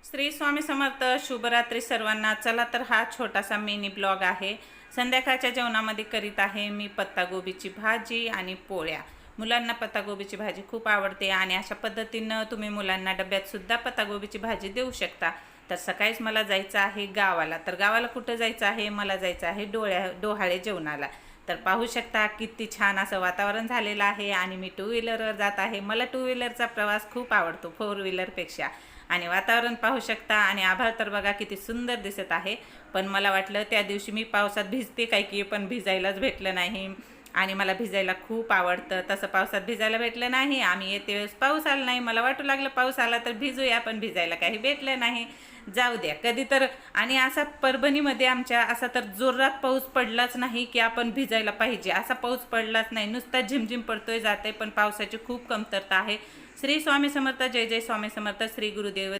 श्री स्वामी समर्थ. शुभरात्री सर्वांना. चला तर हा छोटासा मिनी ब्लॉग आहे. संध्याकाळच्या जेवणामध्ये करीत आहे मी पत्तागोबीची भाजी आणि पोळ्या. मुलांना पत्तागोबीची भाजी खूप आवडते आणि अशा पद्धतीनं तुम्ही मुलांना डब्यातसुद्धा पत्तागोबीची भाजी देऊ शकता. तर सकाळीच मला जायचं आहे गावाला. तर गावाला कुठं जायचं आहे? मला जायचं आहे डोहाळे जेवणाला. तर पाहू शकता किती छान असं वातावरण झालेलं आहे आणि मी टू व्हीलरवर जात आहे. मला टू व्हीलरचा प्रवास खूप आवडतो फोर व्हीलरपेक्षा. आणि वातावरण पाहू शकता आणि आभाळ तर बघा किती सुंदर दिसत आहे. पण मला वाटलं त्या दिवशी मी पावसात भिजते काय की, पण भिजायलाच भेटलं नाही. आणि मला भिजायला खूप आवडतं. तसं पावसात भिजायला भेटलं नाही. आम्ही येते वेळेस पाऊस आला नाही. मला वाटू लागलं पाऊस आला तर भिजूया, पण भिजायला काही भेटलं नाही. जाऊ द्या कधी तर. आणि असा परभणीमध्ये आमच्या असा तर जोरात पाऊस पडलाच नाही की आपण भिजायला पाहिजे, असा पाऊस पडलाच नाही. नुसता झिमझिम पडतोय जाते, पण पावसाची खूप कमतरता आहे. श्री स्वामी समर्थ. जय जय स्वामी समर्थ. श्री गुरुदेव